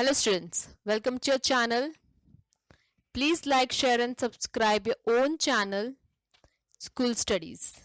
Hello students, welcome to your channel. Please like, share and subscribe your own channel, School Studies.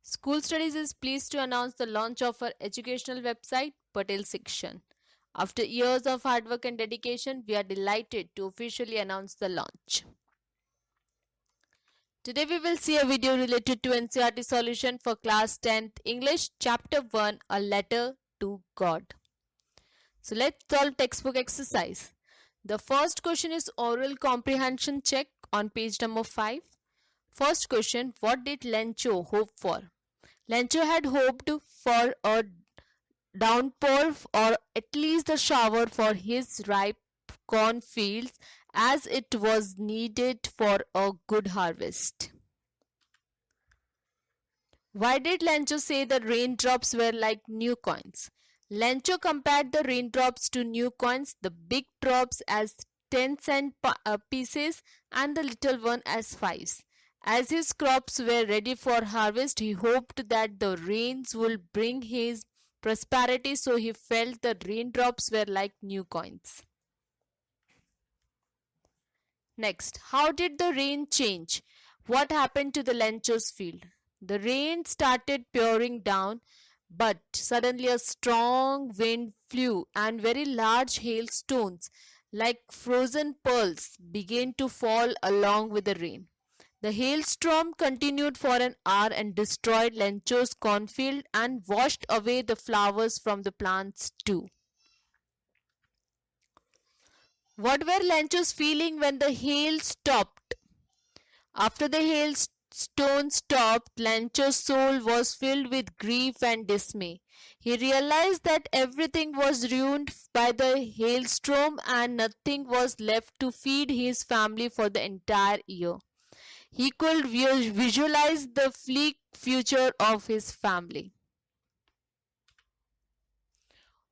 School Studies is pleased to announce the launch of our educational website, Patel Section. After years of hard work and dedication, we are delighted to officially announce the launch. Today we will see a video related to NCERT solution for class 10th English, chapter 1, A Letter to God. So let's solve textbook exercise. The first question is oral comprehension check on page number 5. First question, what did Lencho hope for? Lencho had hoped for a downpour or at least a shower for his ripe corn fields as it was needed for a good harvest. Why did Lencho say the raindrops were like new coins? Lencho compared the raindrops to new coins, the big drops as 10-cent pieces and the little one as 5s. As his crops were ready for harvest, he hoped that the rains would bring his prosperity, so he felt the raindrops were like new coins. Next, how did the rain change? What happened to the Lencho's field? The rain started pouring down, but suddenly a strong wind blew and very large hailstones like frozen pearls began to fall along with the rain. The hailstorm continued for an hour and destroyed Lencho's cornfield and washed away the flowers from the plants too. What were Lencho's feelings when the hail stopped? After the hailstone stopped, Lencho's soul was filled with grief and dismay. He realized that everything was ruined by the hailstorm and nothing was left to feed his family for the entire year. He could visualize the bleak future of his family.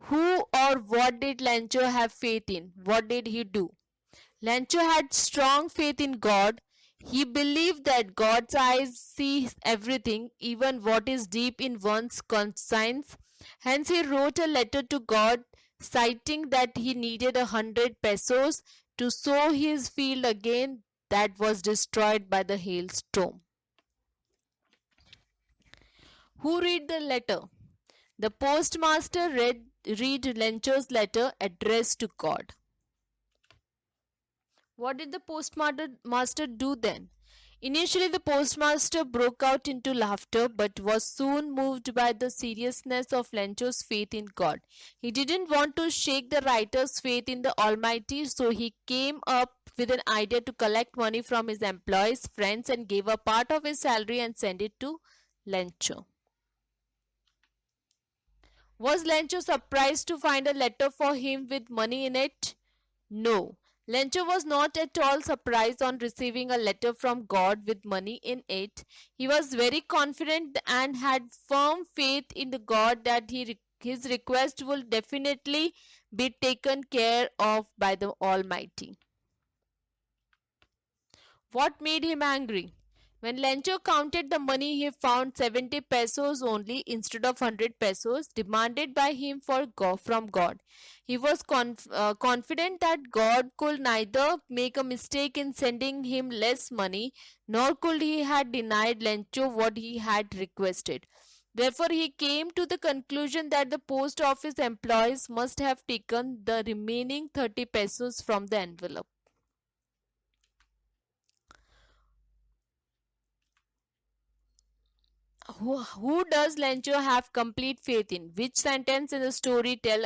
Who or what did Lencho have faith in? What did he do? Lencho had strong faith in God. He believed that God's eyes see everything, even what is deep in one's conscience. Hence, he wrote a letter to God citing that he needed 100 pesos to sow his field again that was destroyed by the hailstorm. Who read the letter? The postmaster read Lencho's letter addressed to God. What did the postmaster do then? Initially, the postmaster broke out into laughter but was soon moved by the seriousness of Lencho's faith in God. He didn't want to shake the writer's faith in the Almighty, so he came up with an idea to collect money from his employees, friends, and gave a part of his salary and send it to Lencho. Was Lencho surprised to find a letter for him with money in it? No. Lencho was not at all surprised on receiving a letter from God with money in it. He was very confident and had firm faith in the God that his request will definitely be taken care of by the Almighty. What made him angry? When Lencho counted the money, he found 70 pesos only instead of 100 pesos demanded by him from God. He was confident that God could neither make a mistake in sending him less money, nor could he had denied Lencho what he had requested. Therefore, he came to the conclusion that the post office employees must have taken the remaining 30 pesos from the envelope. Who does Lencho have complete faith in? Which sentence in the story tell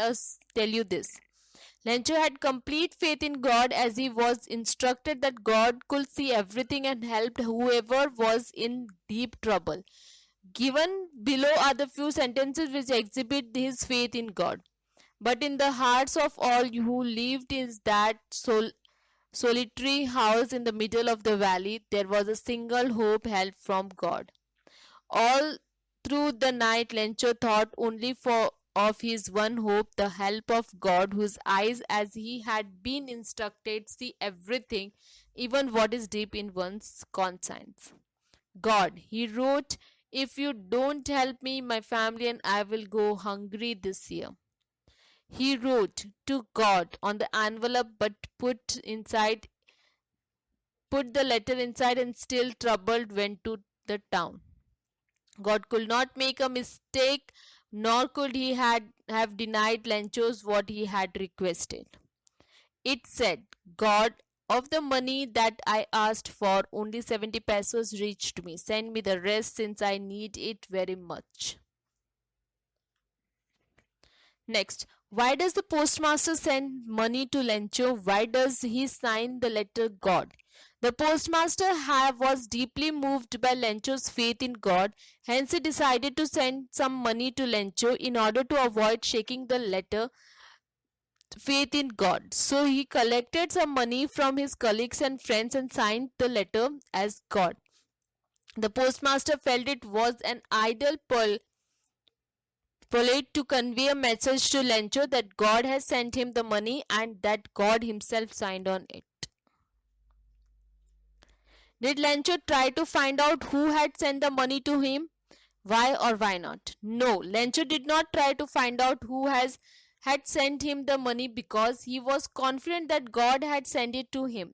you this? Lencho had complete faith in God as he was instructed that God could see everything and helped whoever was in deep trouble. Given below are the few sentences which exhibit his faith in God. But in the hearts of all who lived in that solitary house in the middle of the valley, there was a single hope, help from God. All through the night, Lencho thought only of his one hope, the help of God, whose eyes, as he had been instructed, see everything, even what is deep in one's conscience. God, he wrote, if you don't help me, my family and I will go hungry this year. He wrote to God on the envelope but put the letter inside and still troubled went to the town. God could not make a mistake, nor could he have denied Lenchos what he had requested. It said, God, of the money that I asked for, only 70 pesos reached me. Send me the rest since I need it very much. Next, why does the postmaster send money to Lencho? Why does he sign the letter God? The postmaster was deeply moved by Lencho's faith in God, hence he decided to send some money to Lencho in order to avoid shaking the letter faith in God. So he collected some money from his colleagues and friends and signed the letter as God. The postmaster felt it was an ideal polite to convey a message to Lencho that God has sent him the money and that God himself signed on it. Did Lencho try to find out who had sent the money to him? Why or why not? No, Lencho did not try to find out who had sent him the money because he was confident that God had sent it to him.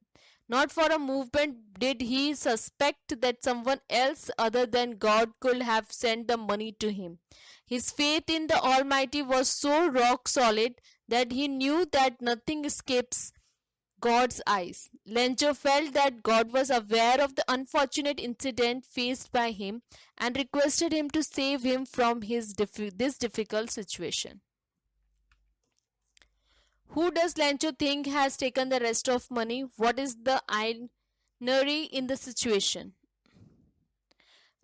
Not for a movement did he suspect that someone else other than God could have sent the money to him. His faith in the Almighty was so rock solid that he knew that nothing escapes God's eyes. Lencho felt that God was aware of the unfortunate incident faced by him and requested him to save him from this difficult situation. Who does Lencho think has taken the rest of money? What is the irony in the situation?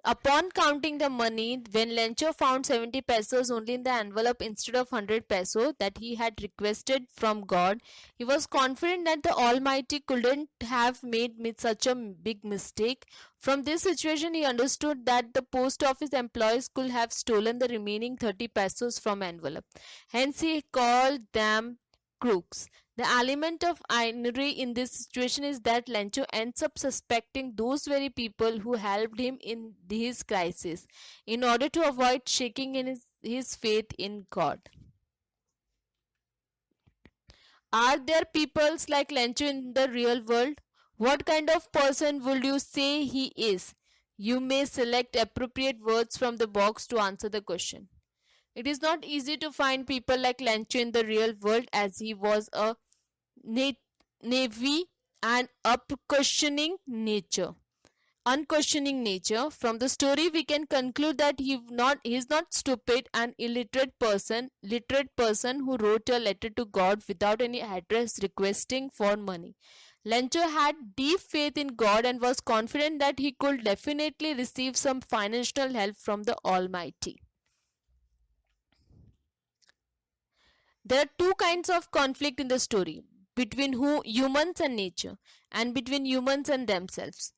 Upon counting the money, when Lencho found 70 pesos only in the envelope instead of 100 peso that he had requested from God, he was confident that the Almighty couldn't have made such a big mistake. From this situation, he understood that the post office employees could have stolen the remaining 30 pesos from envelope. Hence, he called them crooks. The element of irony in this situation is that Lencho ends up suspecting those very people who helped him in his crisis in order to avoid shaking in his faith in God. Are there peoples like Lencho in the real world? What kind of person would you say he is? You may select appropriate words from the box to answer the question. It is not easy to find people like Lencho in the real world as he was a navy and unquestioning nature. From the story we can conclude that he is not stupid and literate person who wrote a letter to God without any address requesting for money. Lencho had deep faith in God and was confident that he could definitely receive some financial help from the Almighty. There are two kinds of conflict in the story, between humans and nature, and between humans and themselves.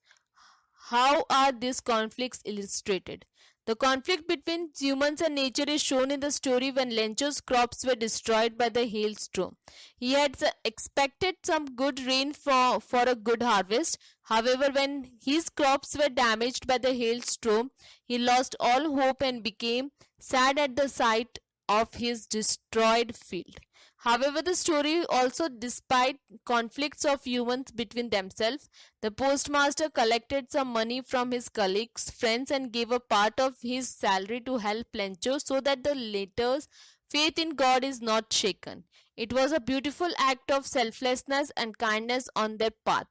How are these conflicts illustrated? The conflict between humans and nature is shown in the story when Lencho's crops were destroyed by the hailstorm. He had expected some good rain for a good harvest. However, when his crops were damaged by the hailstorm, he lost all hope and became sad at the sight of his destroyed field. However, the story also, despite conflicts of humans between themselves, the postmaster collected some money from his colleagues, friends, and gave a part of his salary to help Lencho so that the latter's faith in God is not shaken. It was a beautiful act of selflessness and kindness on their part.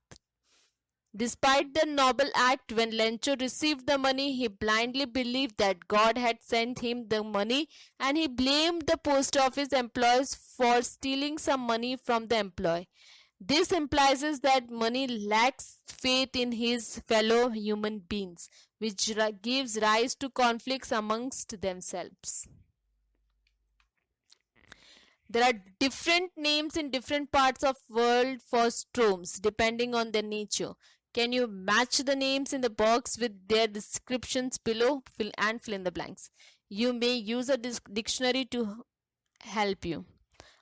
Despite the noble act, when Lencho received the money, he blindly believed that God had sent him the money and he blamed the post office employees for stealing some money from the employee. This implies that money lacks faith in his fellow human beings, which gives rise to conflicts amongst themselves. There are different names in different parts of world for storms depending on their nature. Can you match the names in the box with their descriptions below? Fill in the blanks. You may use a dictionary to help you.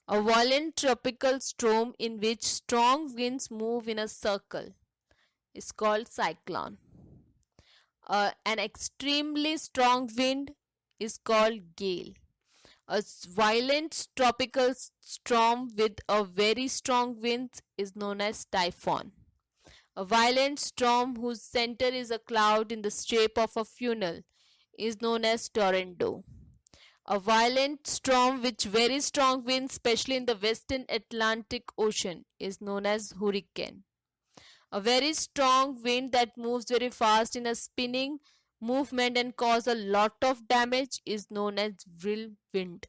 A violent tropical storm in which strong winds move in a circle is called cyclone. An extremely strong wind is called gale. Violent tropical storm with a very strong wind is known as typhoon. A violent storm whose center is a cloud in the shape of a funnel is known as tornado. A violent storm with very strong winds, especially in the western Atlantic Ocean, is known as hurricane. A very strong wind that moves very fast in a spinning movement and cause a lot of damage is known as whirlwind.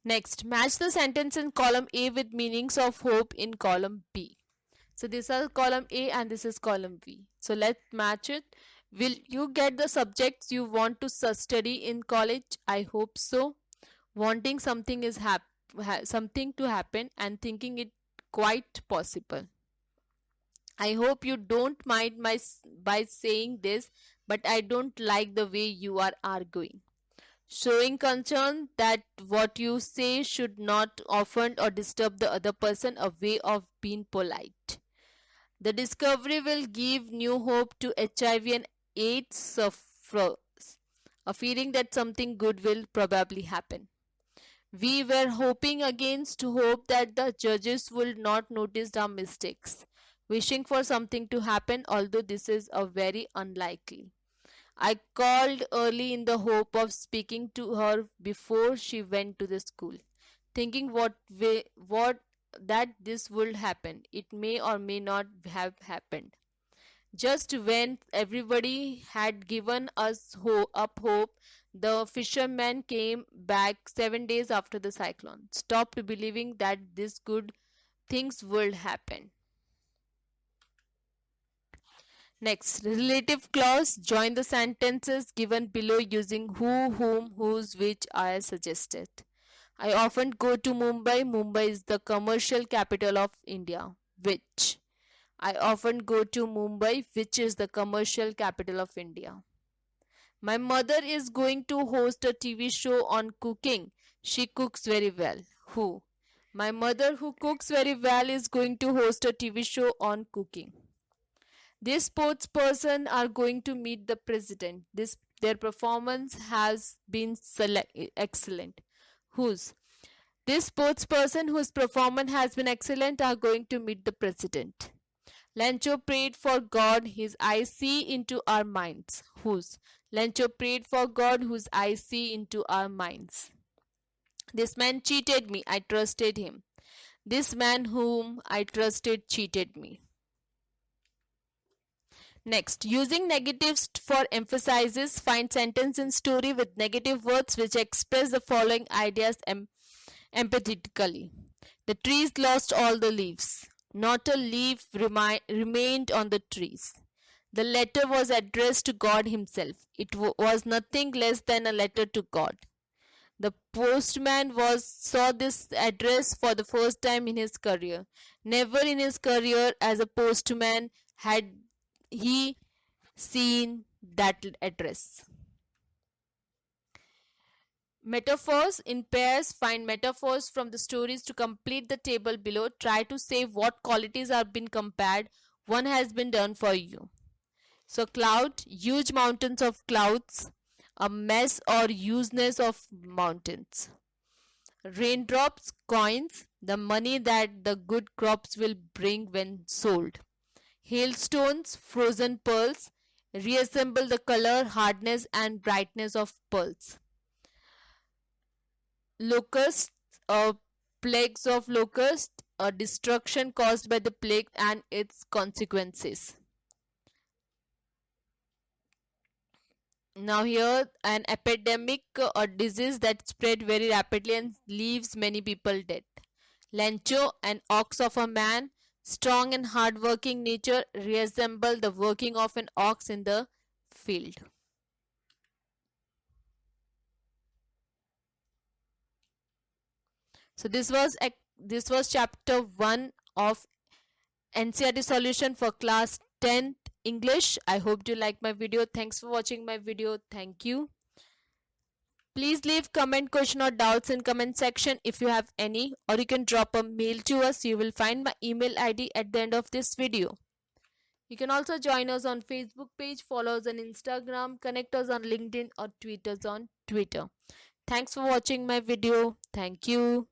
Next, match the sentence in column A with meanings of hope in column B. So this is column A and this is column B. So let's match it. Will you get the subjects you want to study in college? I hope so. Wanting something is something to happen and thinking it quite possible. I hope you don't mind my by saying this, but I don't like the way you are arguing. Showing concern that what you say should not offend or disturb the other person, a way of being polite. The discovery will give new hope to HIV and AIDS sufferers, a feeling that something good will probably happen. We were hoping against hope that the judges would not notice our mistakes, wishing for something to happen, although this is a very unlikely. I called early in the hope of speaking to her before she went to the school, thinking what that this would happen. It may or may not have happened. Just when everybody had given us up hope, the fishermen came back 7 days after the cyclone, stopped believing that these good things would happen. Next, relative clause. Join the sentences given below using who, whom, whose, which I suggested. I often go to Mumbai. Mumbai is the commercial capital of India. Which? I often go to Mumbai, which is the commercial capital of India. My mother is going to host a TV show on cooking. She cooks very well. Who? My mother, who cooks very well, is going to host a TV show on cooking. These sports person are going to meet the president. Their performance has been excellent. Whose? This sports person whose performance has been excellent are going to meet the president. Lencho prayed for God, his eyes see into our minds. Whose? Lencho prayed for God, whose eyes see into our minds. This man cheated me, I trusted him. This man whom I trusted cheated me. Next, using negatives for emphasizes, find sentence in story with negative words which express the following ideas empathetically. The trees lost all the leaves. Not a leaf remained on the trees. The letter was addressed to God himself. It was nothing less than a letter to God. The postman saw this address for the first time in his career. Never in his career as a postman had he seen that address. Metaphors in pairs. Find metaphors from the stories to complete the table below. Try to say what qualities are being compared. One has been done for you. So cloud, huge mountains of clouds, a mess or useless of mountains. Raindrops, coins, the money that the good crops will bring when sold. Hailstones, frozen pearls, reassemble the color, hardness and brightness of pearls. Locusts, plagues of locusts, a destruction caused by the plague and its consequences. Now here an epidemic or disease that spread very rapidly and leaves many people dead. Lencho, an ox of a man, strong and hard-working nature, resemble the working of an ox in the field. So this was chapter 1 of NCERT solution for class 10th English. I hope you like my video. Thanks for watching my video. Thank you. Please leave comment, question or doubts in comment section if you have any, or you can drop a mail to us. You will find my email ID at the end of this video. You can also join us on Facebook page, follow us on Instagram, connect us on LinkedIn or tweet us on Twitter. Thanks for watching my video. Thank you.